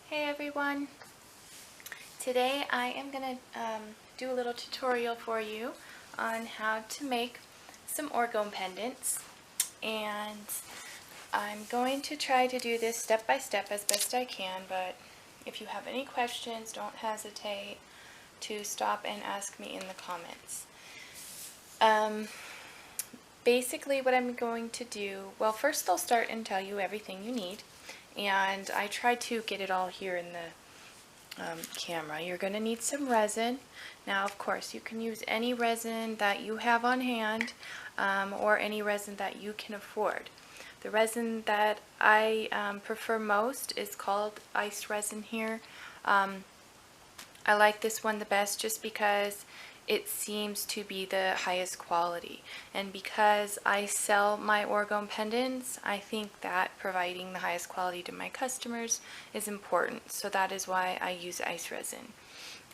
Hey everyone! Today I am going to do a little tutorial for you on how to make some Orgone pendants, and I'm going to try to do this step by step as best I can, but if you have any questions, don't hesitate to stop and ask me in the comments. Basically what I'm going to do, well, first I'll start and tell you everything you need, and I tried to get it all here in the camera. You're going to need some resin. Now, of course, you can use any resin that you have on hand or any resin that you can afford. The resin that I prefer most is called ice resin here. I like this one the best just because it seems to be the highest quality, and because I sell my Orgone pendants, I think that providing the highest quality to my customers is important, so that is why I use ice resin.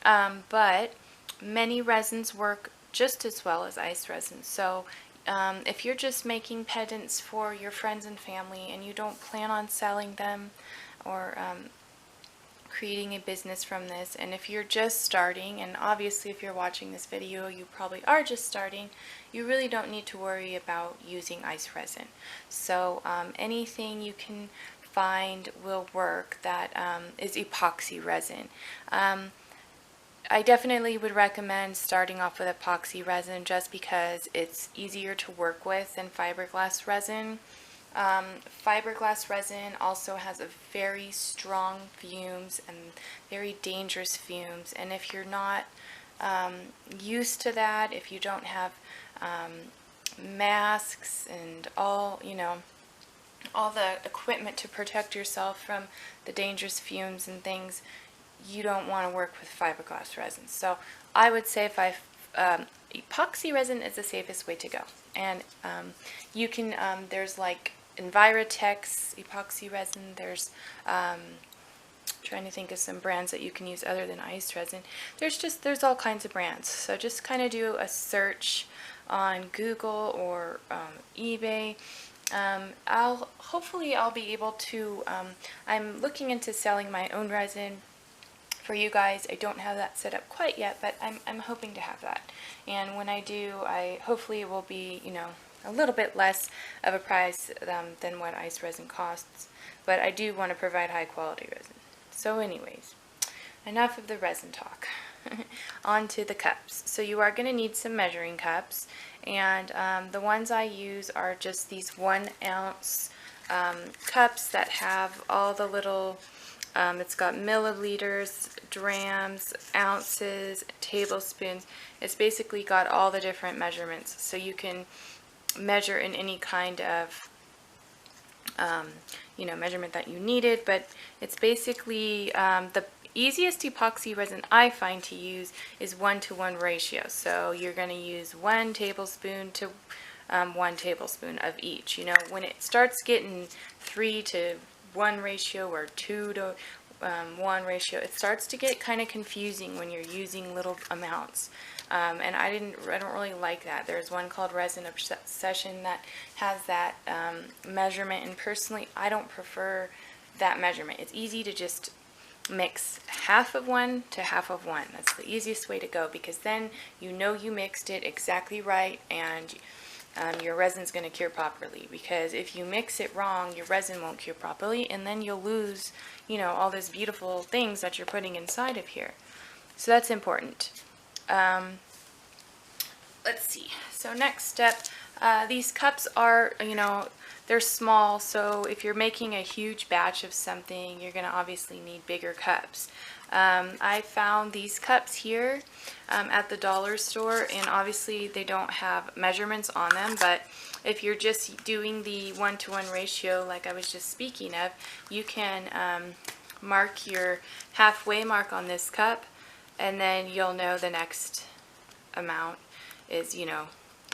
But many resins work just as well as ice resin, so if you're just making pendants for your friends and family and you don't plan on selling them or creating a business from this, and if you're just starting, and obviously if you're watching this video you probably are just starting, you really don't need to worry about using ice resin. So anything you can find will work that is epoxy resin. I definitely would recommend starting off with epoxy resin just because it's easier to work with than fiberglass resin. Fiberglass resin also has a very strong fumes and very dangerous fumes, and if you're not used to that, if you don't have masks and all the equipment to protect yourself from the dangerous fumes and things, you don't want to work with fiberglass resin. So I would say epoxy resin is the safest way to go, and you can there's like Envirotex epoxy resin. There's trying to think of some brands that you can use other than ice resin. There's all kinds of brands, so just kind of do a search on Google or eBay. Hopefully I'll be able to I'm looking into selling my own resin for you guys. I don't have that set up quite yet, but I'm hoping to have that, and when I do, hopefully it will be, a little bit less of a price than what ice resin costs, but I do want to provide high quality resin. So anyways, enough of the resin talk. On to the cups. So you are going to need some measuring cups, and the ones I use are just these 1 ounce cups that have all the little it's got milliliters, grams, ounces, tablespoons. It's basically got all the different measurements, so you can measure in any kind of measurement that you needed. But it's basically the easiest epoxy resin I find to use is 1-to-1 ratio. So you're going to use 1 tablespoon to 1 tablespoon of each. When it starts getting 3-to-1 ratio or 2-to-1 ratio, it starts to get kind of confusing when you're using little amounts. And I don't really like that. There's one called Resin Obsession that has that measurement, and personally I don't prefer that measurement. It's easy to just mix half of one to half of one. That's the easiest way to go, because then you mixed it exactly right, and your resin's going to cure properly. Because if you mix it wrong, your resin won't cure properly, and then you'll lose all those beautiful things that you're putting inside of here. So that's important. Let's see. So next step, these cups are, they're small, so if you're making a huge batch of something, you're going to obviously need bigger cups. I found these cups here at the dollar store, and obviously they don't have measurements on them, but if you're just doing the 1-to-1 ratio like I was just speaking of, you can mark your halfway mark on this cup, and then you'll know the next amount is, your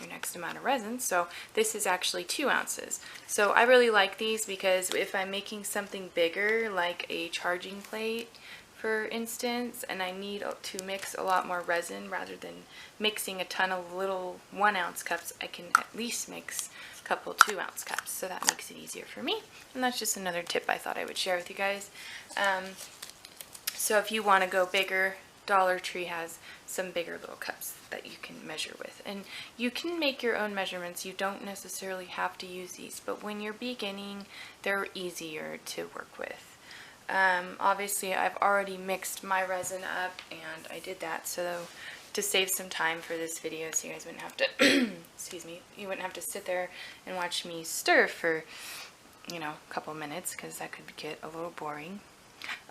next amount of resin. So this is actually 2 ounces. So I really like these because if I'm making something bigger, like a charging plate, for instance, and I need to mix a lot more resin rather than mixing a ton of little 1 ounce cups, I can at least mix a couple 2 ounce cups. So that makes it easier for me. And that's just another tip I thought I would share with you guys. So if you want to go bigger, Dollar Tree has some bigger little cups that you can measure with. And you can make your own measurements. You don't necessarily have to use these, but when you're beginning, they're easier to work with. Obviously, I've already mixed my resin up, and I did that so to save some time for this video, so you guys wouldn't have to, excuse me, you wouldn't have to sit there and watch me stir for, you know, a couple minutes, because that could get a little boring.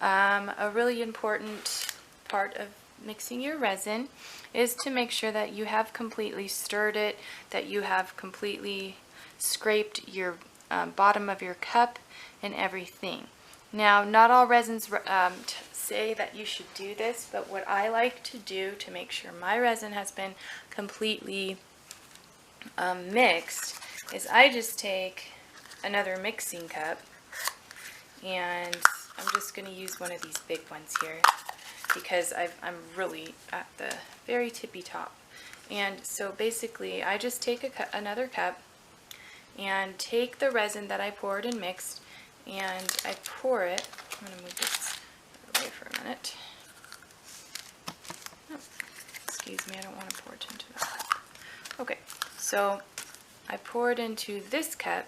A really important part of mixing your resin is to make sure that you have completely stirred it, that you have completely scraped your bottom of your cup and everything. Now, not all resins say that you should do this, but what I like to do to make sure my resin has been completely mixed is I just take another mixing cup, and I'm just going to use one of these big ones here because I'm really at the very tippy top. And so basically I just take another cup and take the resin that I poured and mixed, and I pour it. I'm going to move this away for a minute. Oh, excuse me, I don't want to pour it into that cup. Okay, so I pour it into this cup.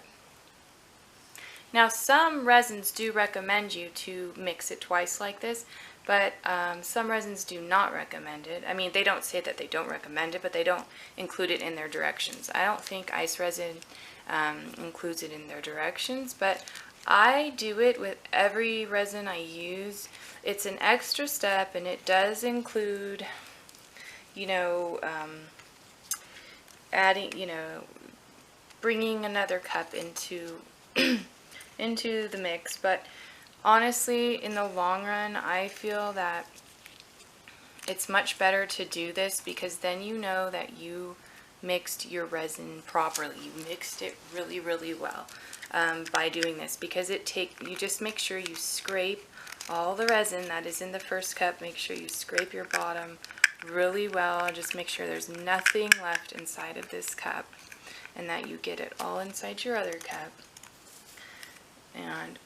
Now, some resins do recommend you to mix it twice like this, but some resins do not recommend it. I mean, they don't say that they don't recommend it, but they don't include it in their directions. I don't think ice resin includes it in their directions, but I do it with every resin I use. It's an extra step, and it does include, you know, adding, you know, bringing another cup into into the mix. But honestly, in the long run, I feel that it's much better to do this, because then you know that you mixed your resin properly. You mixed it really, really well by doing this, because you just make sure you scrape all the resin that is in the first cup. Make sure you scrape your bottom really well. Just make sure there's nothing left inside of this cup, and that you get it all inside your other cup. And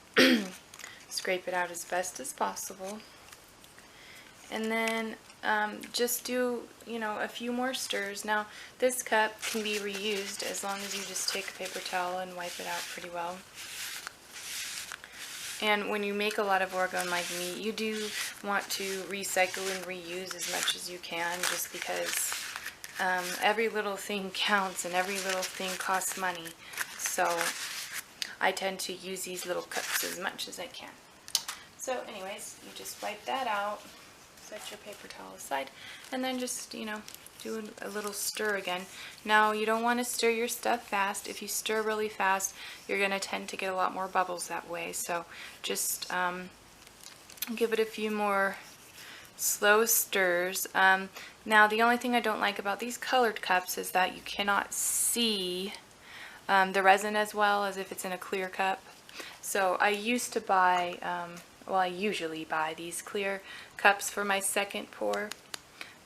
scrape it out as best as possible. And then just do, you know, a few more stirs. Now, this cup can be reused as long as you just take a paper towel and wipe it out pretty well. And when you make a lot of Orgone like me, you do want to recycle and reuse as much as you can, just because every little thing counts and every little thing costs money. So I tend to use these little cups as much as I can. So anyways, you just wipe that out, set your paper towel aside, and then just, you know, do a little stir again. Now, you don't want to stir your stuff fast. If you stir really fast, you're going to tend to get a lot more bubbles that way. So just give it a few more slow stirs. Now, the only thing I don't like about these colored cups is that you cannot see the resin as well as if it's in a clear cup. So I used to buy, well, I usually buy these clear cups for my second pour,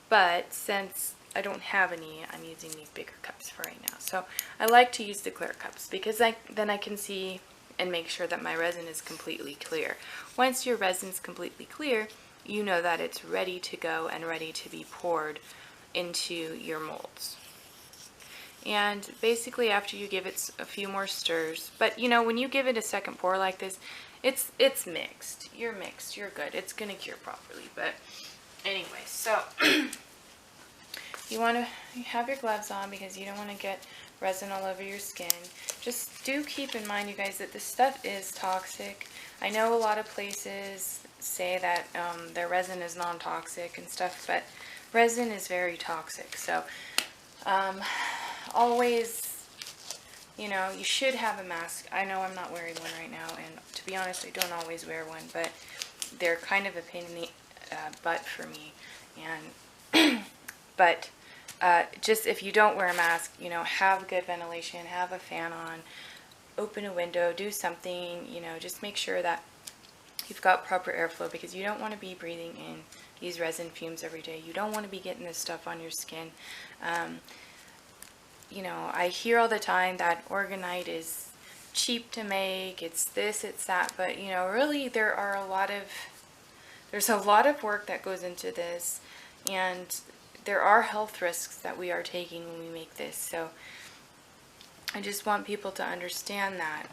but since I don't have any, I'm using these bigger cups for right now. So I like to use the clear cups, because then I can see and make sure that my resin is completely clear. Once your resin's completely clear, you know that it's ready to go and ready to be poured into your molds. And basically, after you give it a few more stirs, but you know, when you give it a second pour like this, it's mixed. You're mixed. You're good. It's gonna cure properly. But anyway, so you want to have your gloves on, because you don't want to get resin all over your skin. Just do keep in mind, you guys, that this stuff is toxic. I know a lot of places say that their resin is non-toxic and stuff, but resin is very toxic. So always, you know, you should have a mask. I know I'm not wearing one right now, and to be honest, I don't always wear one, but they're kind of a pain in the butt for me. And but just if you don't wear a mask, you know, have good ventilation, have a fan on, open a window, do something, you know, just make sure that you've got proper airflow, because you don't want to be breathing in these resin fumes every day. You don't want to be getting this stuff on your skin. You know, I hear all the time that Orgonite is cheap to make, it's this, it's that, but you know, really there are a lot of there's a lot of work that goes into this, and there are health risks that we are taking when we make this. So I just want people to understand that.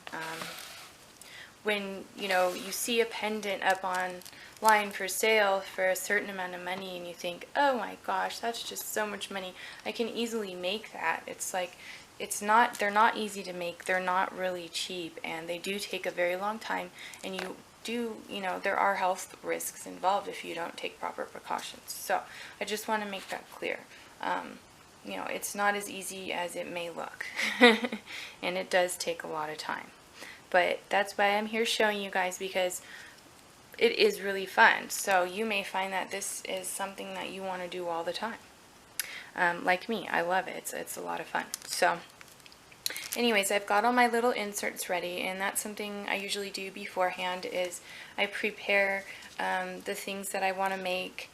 When you see a pendant up online for sale for a certain amount of money and you think, oh my gosh, that's just so much money, I can easily make that. It's like, they're not easy to make, they're not really cheap, and they do take a very long time, and there are health risks involved if you don't take proper precautions. So I just want to make that clear. It's not as easy as it may look and it does take a lot of time. But that's why I'm here showing you guys, because it is really fun. So you may find that this is something that you want to do all the time. Like me, I love it. It's a lot of fun. So anyways, I've got all my little inserts ready, and that's something I usually do beforehand, is I prepare the things that I want to make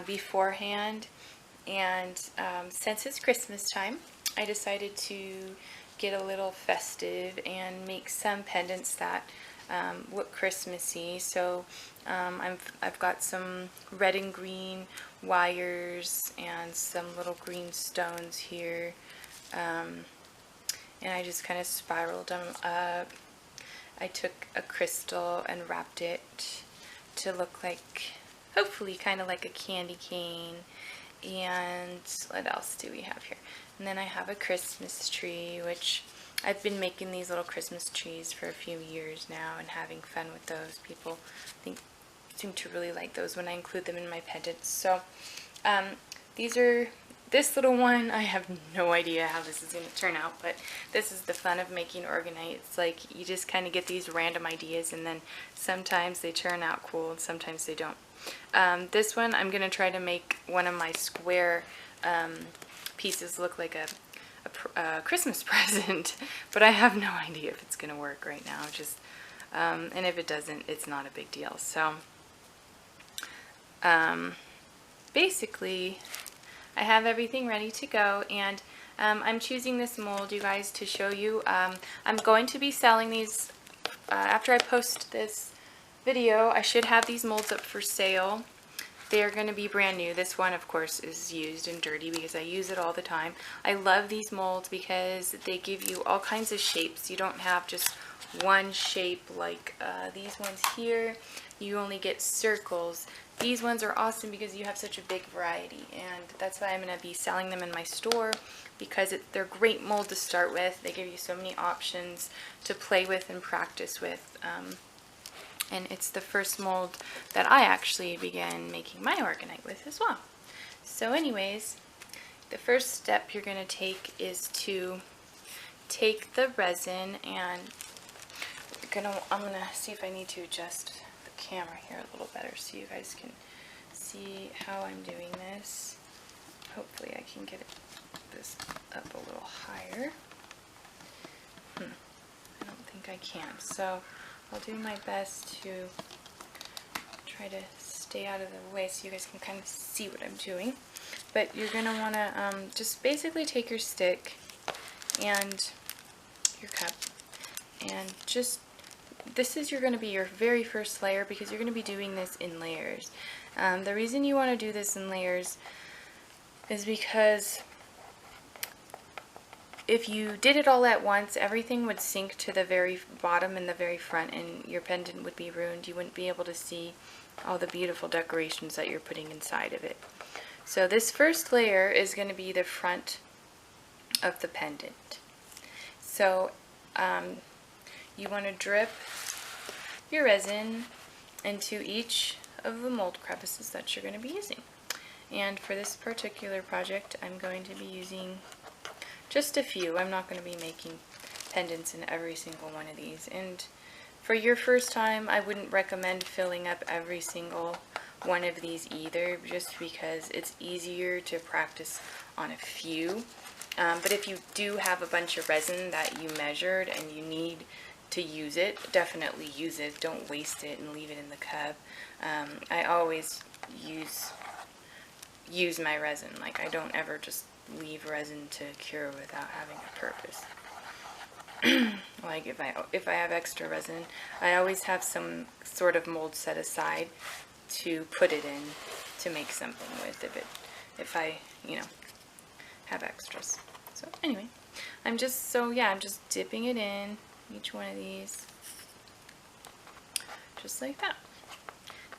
beforehand. And since it's Christmas time, I decided to get a little festive and make some pendants that look Christmassy. So I've got some red and green wires and some little green stones here, and I just kind of spiraled them up. I took a crystal and wrapped it to look like, hopefully kind of like a candy cane. And what else do we have here? And then I have a Christmas tree, which I've been making these little Christmas trees for a few years now and having fun with those. People seem to really like those when I include them in my pendants. So this little one, I have no idea how this is going to turn out, but this is the fun of making Orgonite. It's like you just kind of get these random ideas, and then sometimes they turn out cool and sometimes they don't. This one, I'm going to try to make one of my square pieces look like a Christmas present, but I have no idea if it's going to work right now. And if it doesn't, it's not a big deal. So basically, I have everything ready to go, and I'm choosing this mold, you guys, to show you. I'm going to be selling these after I post this video. I should have these molds up for sale. They are going to be brand new. This one, of course, is used and dirty because I use it all the time. I love these molds because they give you all kinds of shapes. You don't have just one shape like these ones here. You only get circles. These ones are awesome because you have such a big variety, and that's why I'm going to be selling them in my store, because they're great mold to start with. They give you so many options to play with and practice with. And it's the first mold that I actually began making my Orgonite with as well. So anyways, the first step you're going to take is to take the resin, and I'm going to see if I need to adjust the camera here a little better so you guys can see how I'm doing this. Hopefully I can get this up a little higher. I don't think I can. So I'll do my best to try to stay out of the way so you guys can kind of see what I'm doing. But you're going to want to just basically take your stick and your cup, and this is going to be your very first layer, because you're going to be doing this in layers. The reason you want to do this in layers is because if you did it all at once, everything would sink to the very bottom and the very front, and your pendant would be ruined. You wouldn't be able to see all the beautiful decorations that you're putting inside of it. So this first layer is going to be the front of the pendant. So you want to drip your resin into each of the mold crevices that you're going to be using. And for this particular project, I'm going to be using just a few. I'm not going to be making pendants in every single one of these. And for your first time, I wouldn't recommend filling up every single one of these either, just because it's easier to practice on a few. But if you do have a bunch of resin that you measured and you need to use it, definitely use it. Don't waste it and leave it in the cup. I always use my resin. Like, I don't ever just leave resin to cure without having a purpose. Like if I have extra resin, I always have some sort of mold set aside to put it in to make something with if I, you know, have extras. So anyway, I'm just dipping it in each one of these, just like that.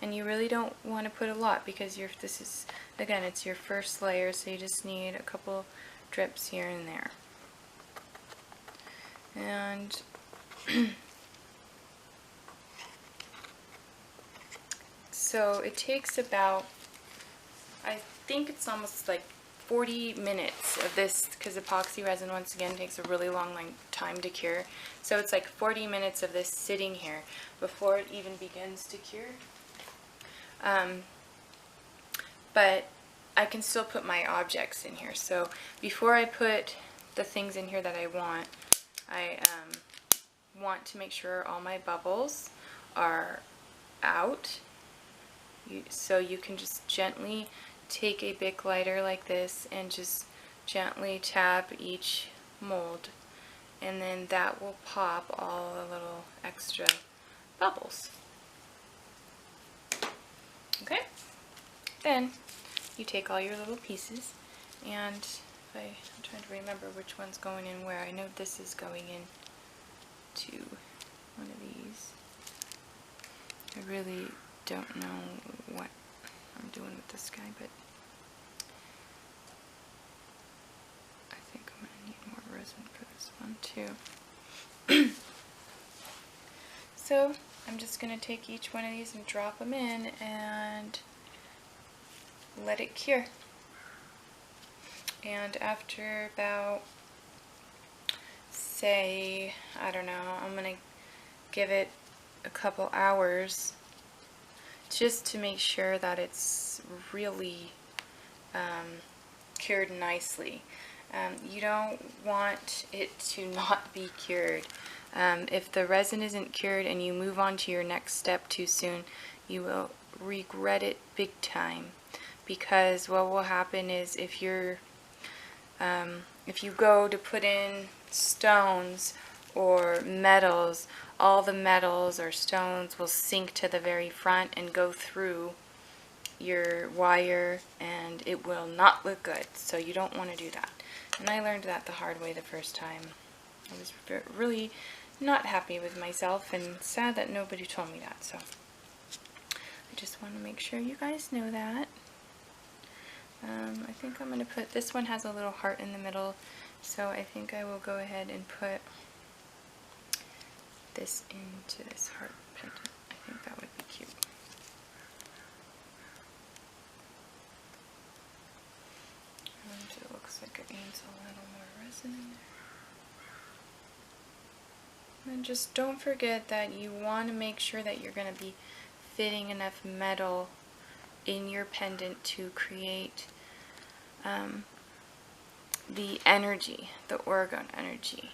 And you really don't want to put a lot because this is, again, it's your first layer, so you just need a couple drips here and there. And so it takes about, I think it's almost like 40 minutes of this, because epoxy resin once again takes a really long time to cure. So it's like 40 minutes of this sitting here before it even begins to cure. But I can still put my objects in here. So before I put the things in here that I want to make sure all my bubbles are out. So you can just gently take a Bic lighter like this and just gently tap each mold, and then that will pop all the little extra bubbles. Okay, then you take all your little pieces, and I'm trying to remember which one's going in where. I know this is going in to one of these. I really don't know what I'm doing with this guy, but I think I'm going to need more resin for this one too. So I'm just going to take each one of these and drop them in and let it cure. And after about, say, I don't know, I'm going to give it a couple hours just to make sure that it's really cured nicely. You don't want it to not be cured. If the resin isn't cured and you move on to your next step too soon, you will regret it big time, because what will happen is if you go to put in stones or metals, all the metals or stones will sink to the very front and go through your wire, and it will not look good. So you don't want to do that. And I learned that the hard way the first time. I was really not happy with myself and sad that nobody told me that. So I just want to make sure you guys know that. I think I'm going to put, this one has a little heart in the middle, so I think I will go ahead and put this into this heart pendant. I think that would be cute. And it looks like it needs a little more resin in there. And just don't forget that you want to make sure that you're going to be fitting enough metal in your pendant to create the energy, the orgone energy.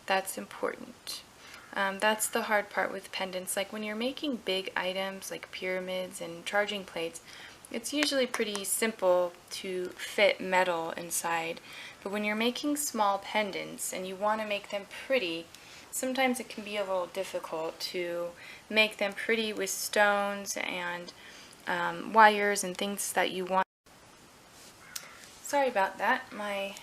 That's important. That's the hard part with pendants. Like when you're making big items like pyramids and charging plates, it's usually pretty simple to fit metal inside. But when you're making small pendants and you want to make them pretty, sometimes it can be a little difficult to make them pretty with stones and wires and things that you want. Sorry about that, my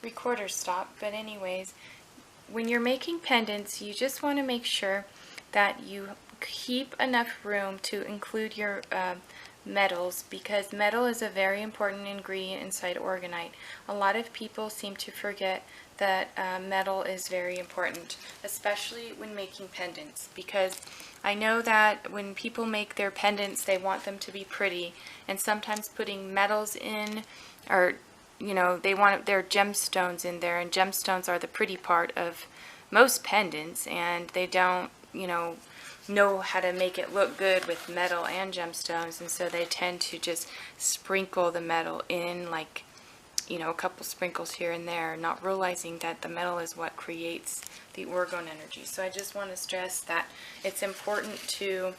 recorder stopped, but anyways, when you're making pendants, you just want to make sure that you keep enough room to include your metals, because metal is a very important ingredient inside orgonite. A lot of people seem to forget that metal is very important, especially when making pendants, because I know that when people make their pendants, they want them to be pretty, and sometimes putting metals in, or you know, they want their gemstones in there, and gemstones are the pretty part of most pendants, and they don't, you know how to make it look good with metal and gemstones, and so they tend to just sprinkle the metal in, like, you know, a couple sprinkles here and there, not realizing that the metal is what creates the orgone energy. So I just want to stress that it's important to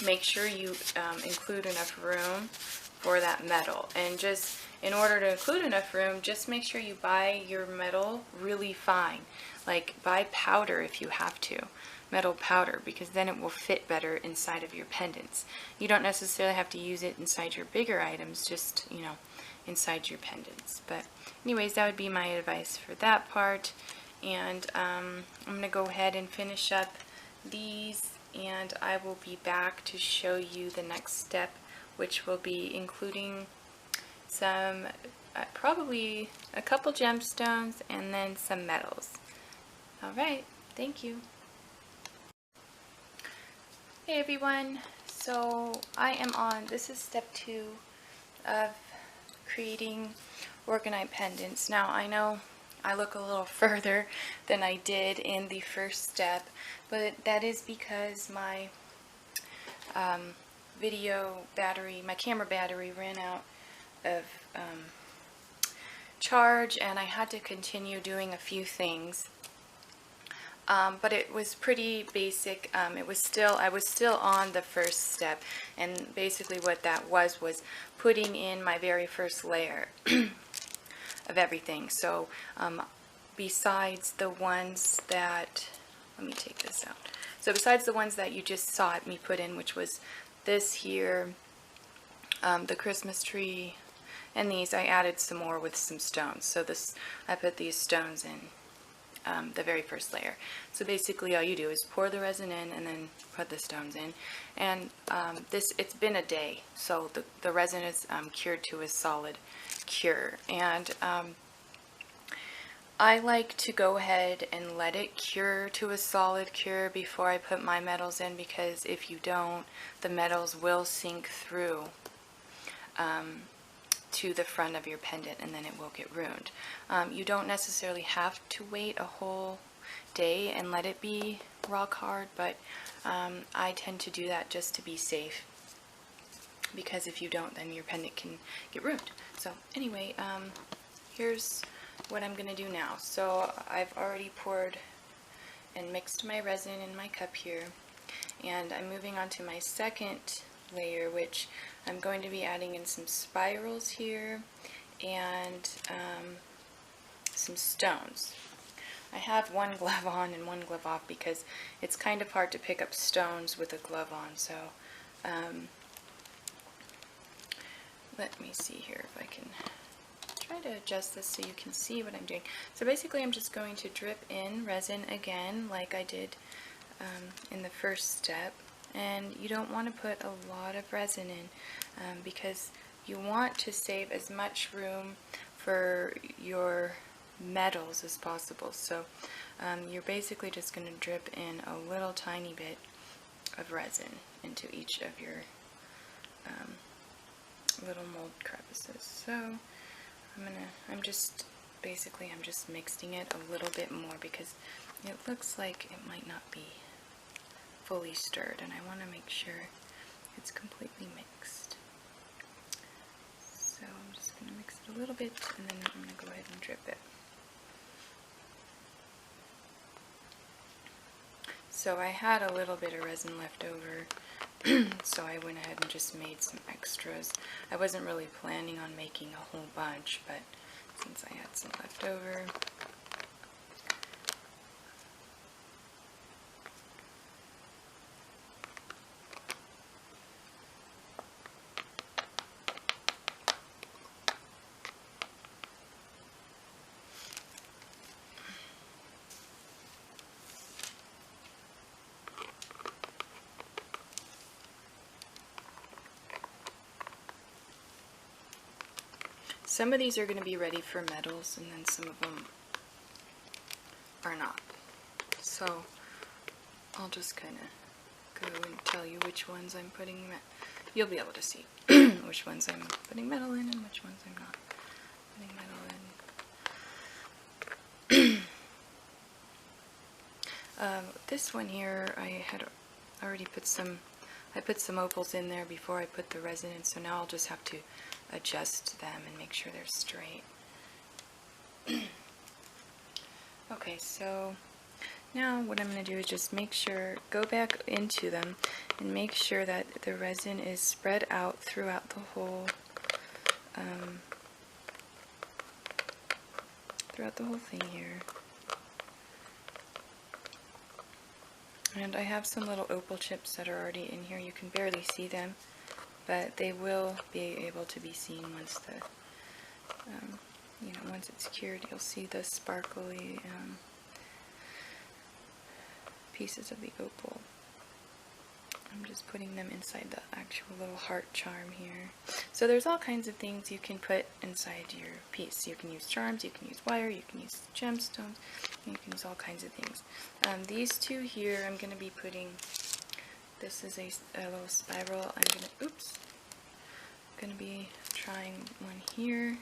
make sure you include enough room for that metal. And just in order to include enough room, just make sure you buy your metal really fine. Like, buy powder if you have to. metal powder, because then it will fit better inside of your pendants. You don't necessarily have to use it inside your bigger items, just, you know, inside your pendants. But anyways, that would be my advice for that part. And I'm going to go ahead and finish up these, and I will be back to show you the next step, which will be including some, probably a couple gemstones and then some metals. Alright, thank you. Hey everyone, so I am on, this is step 2 of creating Orgone pendants. Now I know I look a little further than I did in the first step, but that is because my video battery, my camera battery ran out of charge, and I had to continue doing a few things. But it was pretty basic. I was still on the first step, and basically what that was putting in my very first layer of everything. So besides the ones that, let me take this out. So besides the ones that you just saw me put in, which was this here, the Christmas tree, and these, I added some more with some stones. So this, I put these stones in the very first layer. So basically all you do is pour the resin in and then put the stones in. And it's been a day, so the resin is cured to a solid cure. And I like to go ahead and let it cure to a solid cure before I put my metals in, because if you don't, the metals will sink through to the front of your pendant, and then it will get ruined. You don't necessarily have to wait a whole day and let it be rock hard, but I tend to do that just to be safe, because if you don't, then your pendant can get ruined. So anyway, here's what I'm gonna do now. So I've already poured and mixed my resin in my cup here, and I'm moving on to my second layer, which I'm going to be adding in some spirals here and some stones. I have one glove on and one glove off because it's kind of hard to pick up stones with a glove on. So let me see here if I can try to adjust this so you can see what I'm doing. So basically I'm just going to drip in resin again like I did in the first step. And you don't want to put a lot of resin in because you want to save as much room for your metals as possible. So you're basically just going to drip in a little tiny bit of resin into each of your little mold crevices. So I'm just mixing it a little bit more because it looks like it might not be fully stirred, and I want to make sure it's completely mixed. So I'm just going to mix it a little bit, and then I'm going to go ahead and drip it. So I had a little bit of resin left over, so I went ahead and just made some extras. I wasn't really planning on making a whole bunch, but since I had some left over, some of these are going to be ready for metals, and then some of them are not. So I'll just kind of go and tell you which ones I'm putting, you'll be able to see which ones I'm putting metal in and which ones I'm not putting metal in. This one here, I had already put some opals in there before I put the resin in, so now I'll just have to adjust them and make sure they're straight. Okay, so now what I'm going to do is just make sure, go back into them and make sure that the resin is spread out throughout the whole thing here. And I have some little opal chips that are already in here. You can barely see them, but they will be able to be seen once the, once it's cured. You'll see the sparkly pieces of the opal. I'm just putting them inside the actual little heart charm here. So there's all kinds of things you can put inside your piece. You can use charms, you can use wire, you can use gemstones, you can use all kinds of things. These two here, I'm going to be putting, this is a little spiral. I'm going to be trying one here.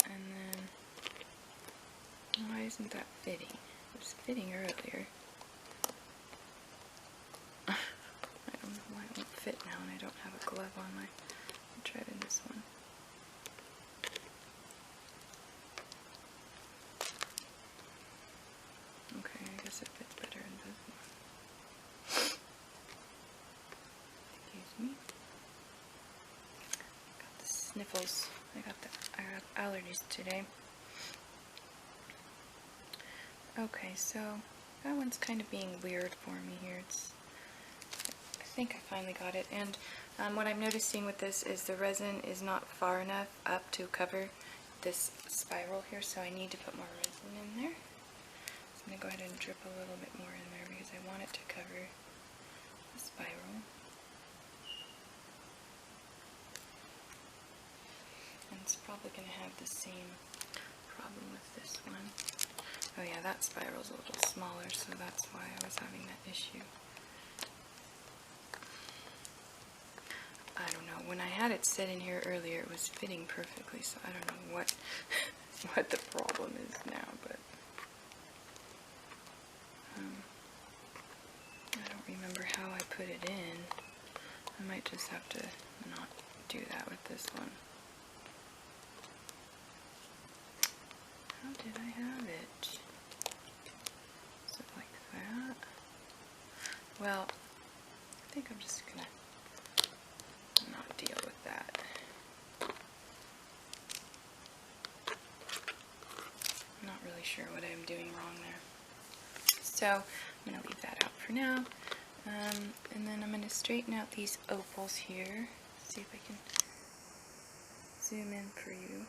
And then, why isn't that fitting? It was fitting earlier. I don't know why it won't fit now and I don't have a glove on my, I'll try it in this one. Okay, I guess it fits better in this one. Excuse me. Got the sniffles. I got allergies today. Okay, so that one's kind of being weird for me here. I think I finally got it. And what I'm noticing with this is the resin is not far enough up to cover this spiral here, so I need to put more resin in there. So I'm going to go ahead and drip a little bit more in there because I want it to cover the spiral. And it's probably going to have the same problem with this one. Oh yeah, that spiral's a little smaller, so that's why I was having that issue. I don't know, when I had it set in here earlier it was fitting perfectly, so I don't know what what the problem is now, but I don't remember how I put it in. I might just have to not do that with this one. How did I have it? Is it like that? Well, I think I'm just gonna not deal with that. I'm not really sure what I'm doing wrong there. So I'm going to leave that out for now. And then I'm going to straighten out these opals here. See if I can zoom in for you.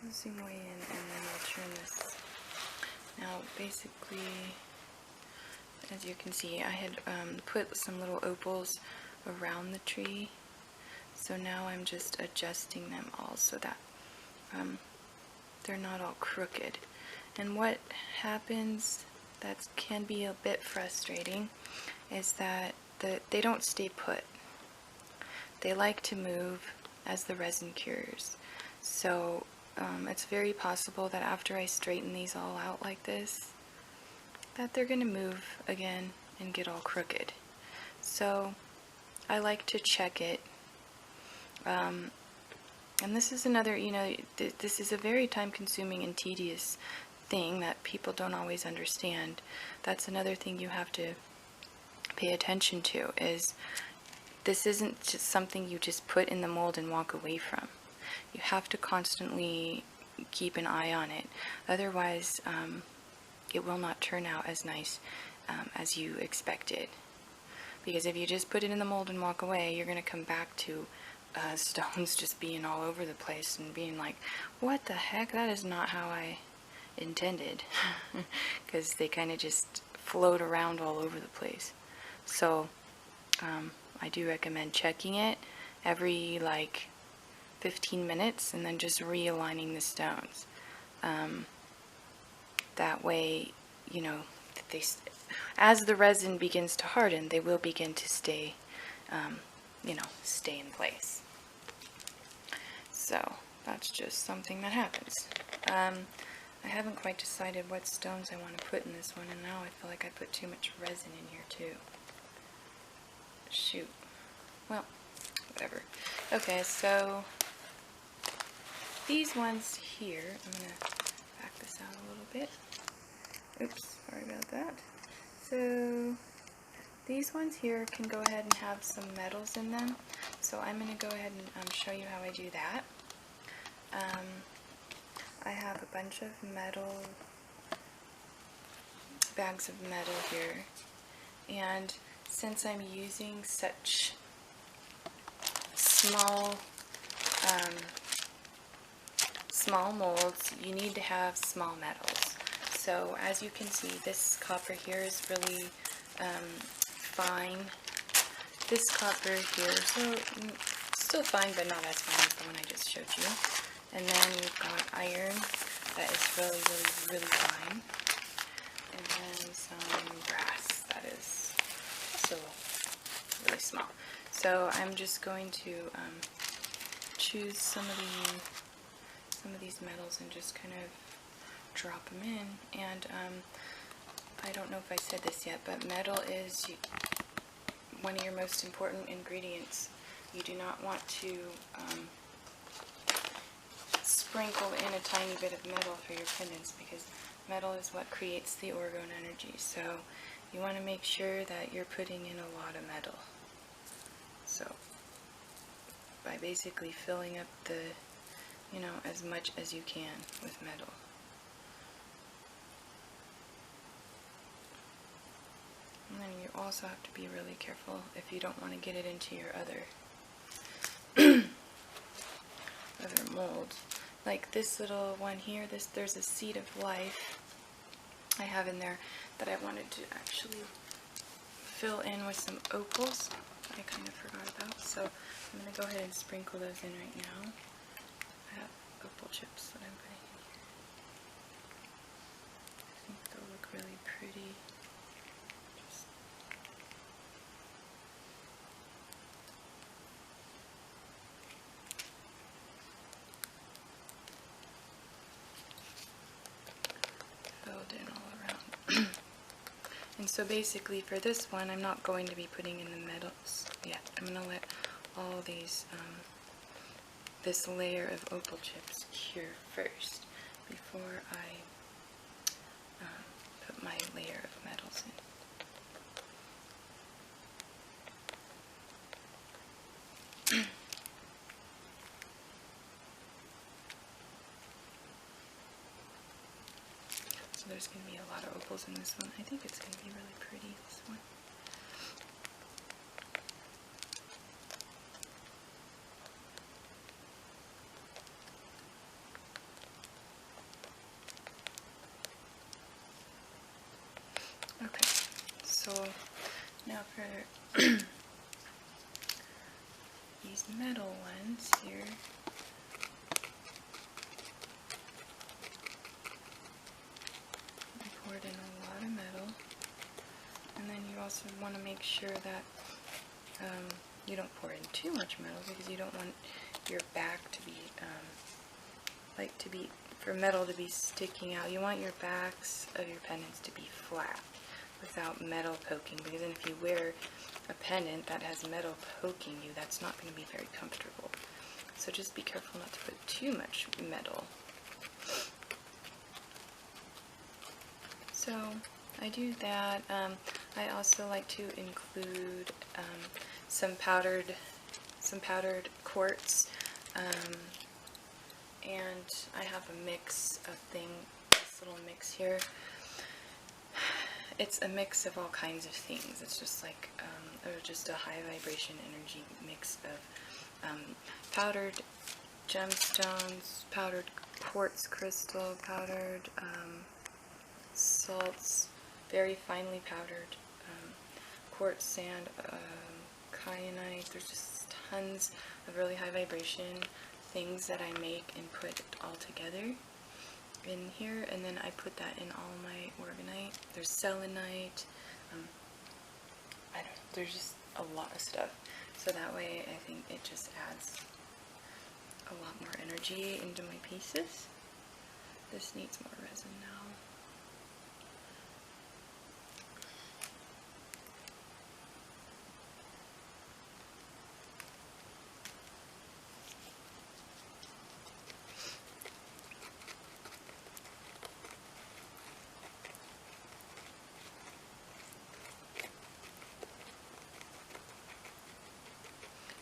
I'll zoom way in and then we'll turn this. Now basically, as you can see, I had put some little opals around the tree, so now I'm just adjusting them all so that they're not all crooked. And what happens that can be a bit frustrating is that they don't stay put. They like to move as the resin cures. So it's very possible that after I straighten these all out like this, that they're going to move again and get all crooked. So I like to check it. And this is another, this is a very time-consuming and tedious thing that people don't always understand. That's another thing you have to pay attention to, is this isn't just something you just put in the mold and walk away from. You have to constantly keep an eye on it. Otherwise, it will not turn out as nice as you expected. Because if you just put it in the mold and walk away, you're going to come back to stones just being all over the place and being like, what the heck, that is not how I intended. Because they kind of just float around all over the place. So I do recommend checking it every like 15 minutes and then just realigning the stones. That way, as the resin begins to harden, they will begin to stay, stay in place. So that's just something that happens. I haven't quite decided what stones I want to put in this one, and now I feel like I put too much resin in here too. Shoot. Well, whatever. Okay, so these ones here, I'm going to back this out a little bit. Oops, sorry about that. So these ones here can go ahead and have some metals in them. So I'm going to go ahead and show you how I do that. I have a bunch of metal bags of metal here, and since I'm using such small molds, you need to have small metals. So as you can see, this copper here is really fine. This copper here, so still fine, but not as fine as the one I just showed you. And then you've got iron that is really, really, really fine. And then some brass that is also really small. So I'm just going to choose some of these metals and just kind of drop them in. And I don't know if I said this yet, but metal is one of your most important ingredients. You do not want to sprinkle in a tiny bit of metal for your pendants, because metal is what creates the orgone energy. So you want to make sure that you're putting in a lot of metal. So by basically filling up the, as much as you can with metal. And then you also have to be really careful if you don't want to get it into your other molds. Like this little one here, there's a seed of life I have in there that I wanted to actually fill in with some opals I kind of forgot about. So I'm going to go ahead and sprinkle those in right now. I have opal chips that I'm putting in here. I think they'll look really pretty. Filled in all around. And so basically for this one, I'm not going to be putting in the metals yet. I'm going to let all these, this layer of opal chips cure first before I put my layer of metals in. So there's going to be a lot of opals in this one. I think it's going to be really pretty, this one. Okay, so now for these metal ones here, I poured in a lot of metal, and then you also want to make sure that you don't pour in too much metal, because you don't want your back to be, for metal to be sticking out. You want your backs of your pendants to be flat without metal poking, because then if you wear a pendant that has metal poking you, that's not going to be very comfortable. So just be careful not to put too much metal. So I do that. I also like to include some powdered quartz, and I have a mix of this little mix here. It's a mix of all kinds of things. It's just like just a high vibration energy mix of powdered gemstones, powdered quartz crystal, powdered salts, very finely powdered quartz sand, kyanite. There's just tons of really high vibration things that I make and put all together in here, and then I put that in all my orgonite. There's selenite, I don't know, there's just a lot of stuff. So that way I think it just adds a lot more energy into my pieces. This needs more resin now.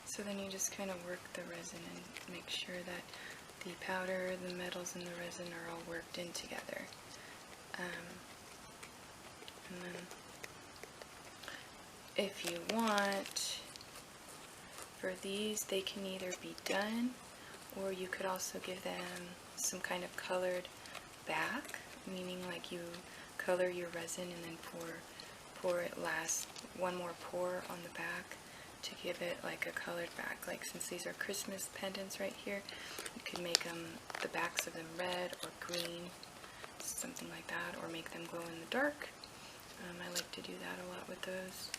So then you just kind of work the resin and make sure that the powder, the metals, and the resin are all worked in together. And then if you want, for these, they can either be done, or you could also give them some kind of colored back, meaning like you color your resin and then pour it last, one more pour on the back to give it like a colored back. Like since these are Christmas pendants right here, you could make them, the backs of them red or green, something like that, or make them glow in the dark. I like to do that a lot with those.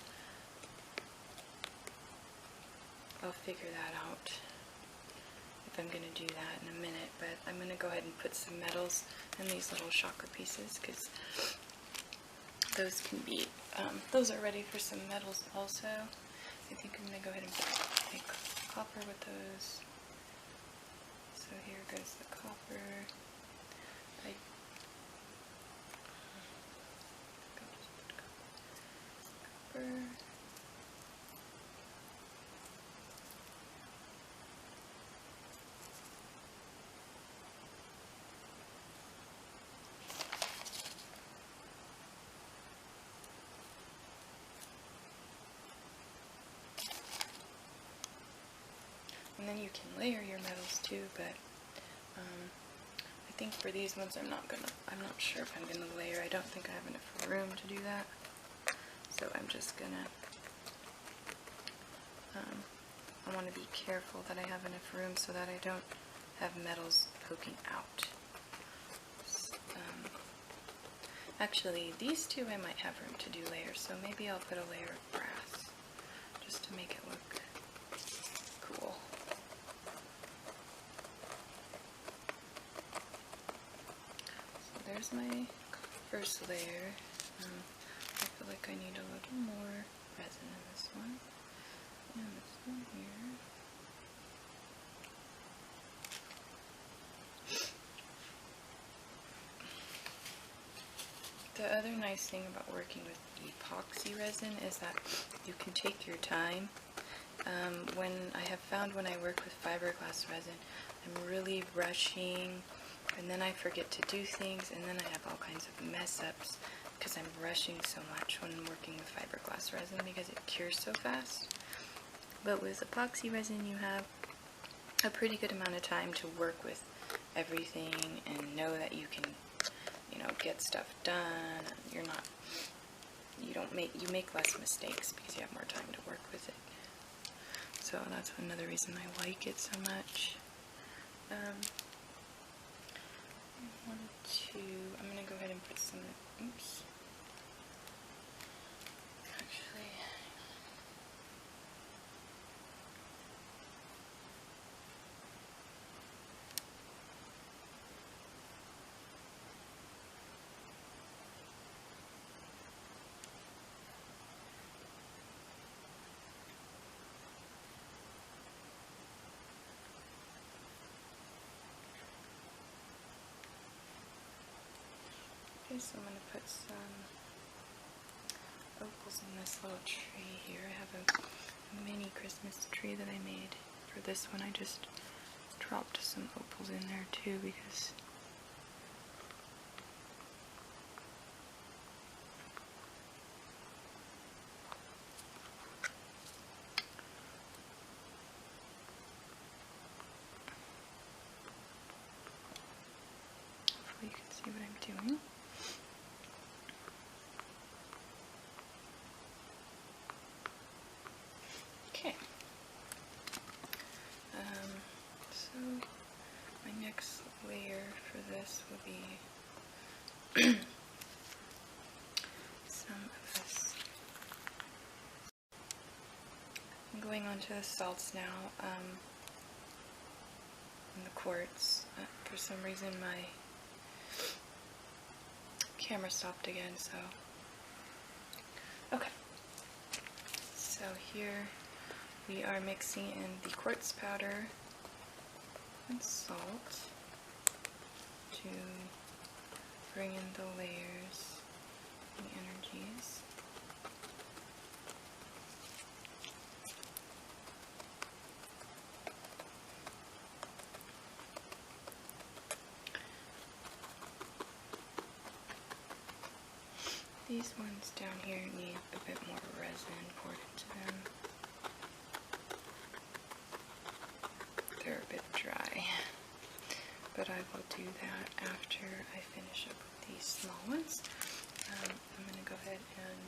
I'll figure that out if I'm going to do that in a minute, but I'm going to go ahead and put some metals in these little chakra pieces, because those can be, those are ready for some metals also. I think I'm going to go ahead and make copper with those. So here goes the copper. Copper. And then you can layer your metals too, but I think for these ones I'm not sure if I'm gonna layer. I don't think I have enough room to do that. So I'm just gonna, I want to be careful that I have enough room so that I don't have metals poking out. Actually, these two I might have room to do layers, so maybe I'll put a layer of brass just to make it look cool. So there's my first layer. I feel like I need a little more resin in this one, and this one here. The other nice thing about working with epoxy resin is that you can take your time. When I have found when I work with fiberglass resin, I'm really rushing, and then I forget to do things, and then I have all kinds of mess ups because I'm rushing so much when working with fiberglass resin because it cures so fast. But with epoxy resin, you have a pretty good amount of time to work with everything and know that you can, you know, get stuff done. You make less mistakes because you have more time to work with it. So that's another reason I like it so much. I'm gonna go ahead and put some, oops. Actually, so I'm going to put some opals in this little tree here. I have a mini Christmas tree that I made. For this one I just dropped some opals in there too because hopefully you can see what I'm doing. Okay, so my next layer for this will be some of this. I'm going on to the salts now, and the quartz. For some reason my camera stopped again, so okay. So here we are mixing in the quartz powder and salt to bring in the layers and the energies. These ones down here need a bit more resin poured into them. They're a bit dry, but I will do that after I finish up with these small ones. I'm going to go ahead and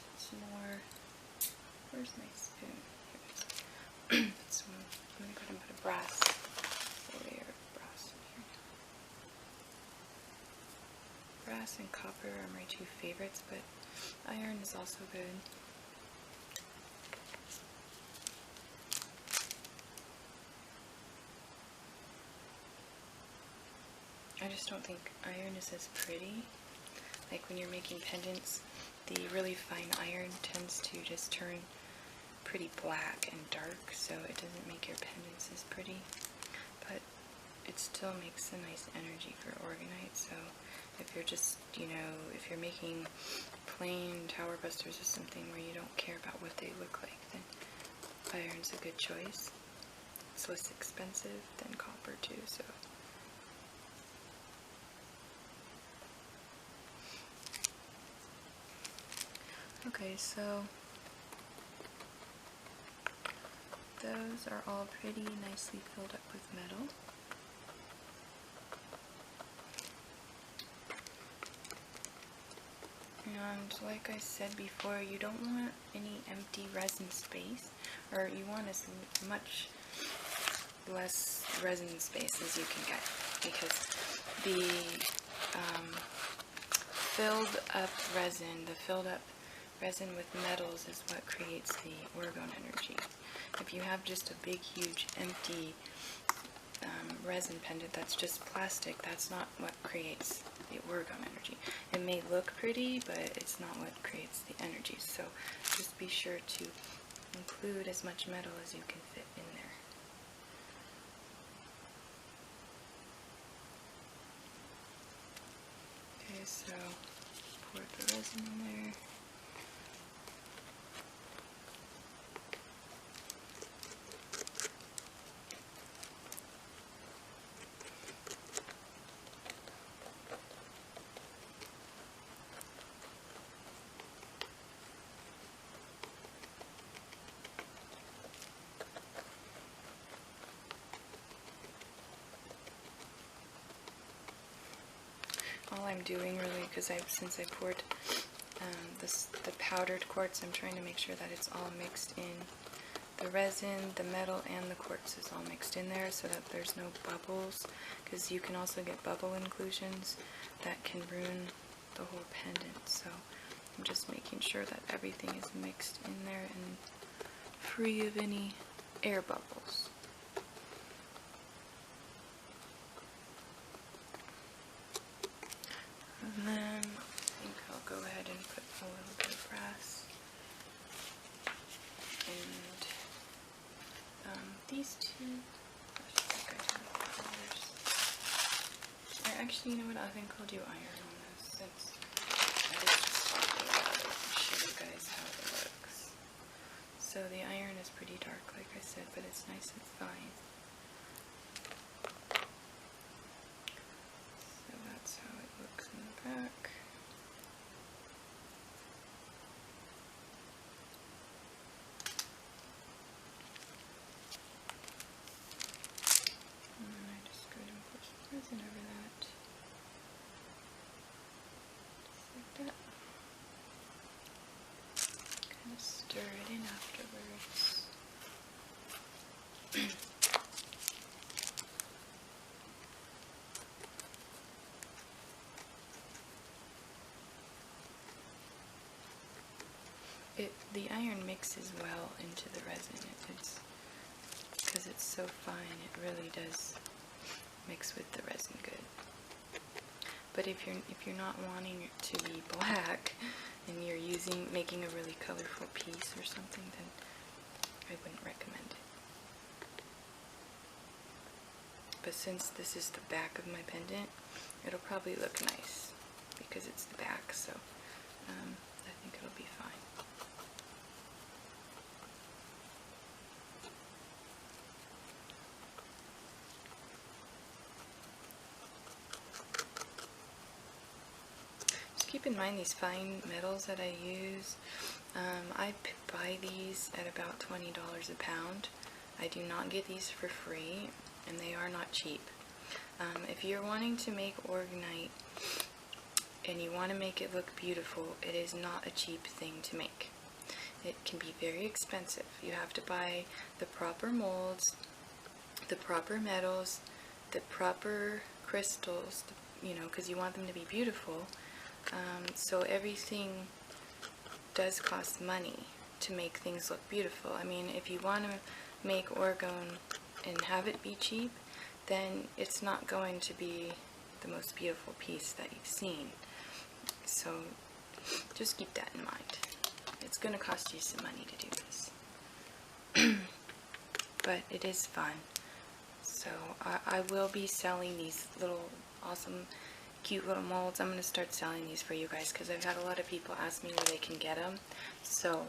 put some more. Where's my spoon? Here. I'm going to go ahead and put a layer of brass in here. Brass and copper are my two favorites, but iron is also good. I just don't think iron is as pretty. Like when you're making pendants, the really fine iron tends to just turn pretty black and dark, so it doesn't make your pendants as pretty. But it still makes a nice energy for orgonite, so if you're just, if you're making plain tower busters or something where you don't care about what they look like, then iron's a good choice. It's less expensive than copper too, so. Okay, so those are all pretty nicely filled up with metal. And like I said before, you don't want any empty resin space, or you want as much less resin space as you can get, because the filled up resin with metals is what creates the orgone energy. If you have just a big, huge, empty resin pendant that's just plastic, that's not what creates the orgone energy. It may look pretty, but it's not what creates the energy. So just be sure to include as much metal as you can fit in there. Okay, so pour the resin in there. All I'm doing really, because since I poured the powdered quartz, I'm trying to make sure that it's all mixed in. The resin, the metal, and the quartz is all mixed in there so that there's no bubbles, because you can also get bubble inclusions that can ruin the whole pendant. So I'm just making sure that everything is mixed in there and free of any air bubbles. And then I think I'll go ahead and put a little bit of brass. And these two, I think I have others. Actually, you know what, I think I'll do iron on this, since I just talked about it and show you guys how it looks. So the iron is pretty dark, like I said, but it's nice and fine. So that's how it looks in the back. And then I just go ahead and put some resin over that. Just like that. Kind of stir it in afterwards. The iron mixes well into the resin. It's because it's so fine, it really does mix with the resin good. But if you're not wanting it to be black and you're making a really colorful piece or something, then I wouldn't recommend it. But since this is the back of my pendant, it'll probably look nice because it's the back, so I think it'll be fine. Keep keep in mind these fine metals that I use. I buy these at about $20 a pound. I do not get these for free, and they are not cheap. If you're wanting to make Orgonite and you want to make it look beautiful, it is not a cheap thing to make. It can be very expensive. You have to buy the proper molds, the proper metals, the proper crystals, you know, because you want them to be beautiful. So everything does cost money to make things look beautiful. I mean, if you want to make Orgone and have it be cheap, then it's not going to be the most beautiful piece that you've seen. So just keep that in mind. It's going to cost you some money to do this. But it is fun. So I will be selling these little awesome, cute little molds. I'm going to start selling these for you guys because I've had a lot of people ask me where they can get them. So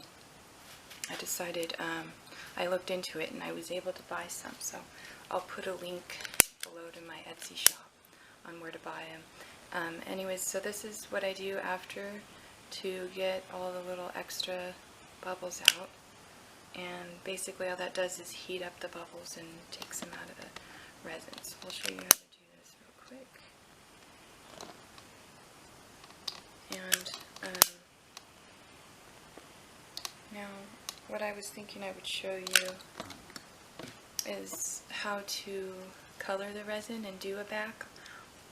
I decided, I looked into it and I was able to buy some. So I'll put a link below to my Etsy shop on where to buy them. Anyways, so this is what I do after to get all the little extra bubbles out. And basically all that does is heat up the bubbles and takes them out of the resin. So I'll show you how to do this real quick. And now what I was thinking I would show you is how to color the resin and do a back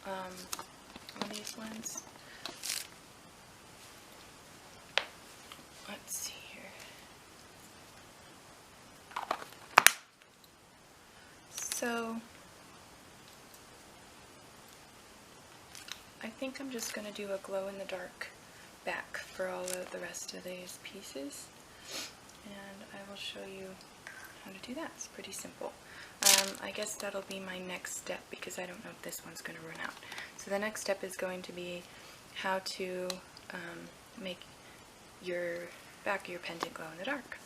on these ones. Let's see here. So I think I'm just going to do a glow-in-the-dark back for all of the rest of these pieces, and I will show you how to do that. It's pretty simple. I guess that'll be my next step because I don't know if this one's going to run out. So the next step is going to be how to make your back of your pendant glow in the dark.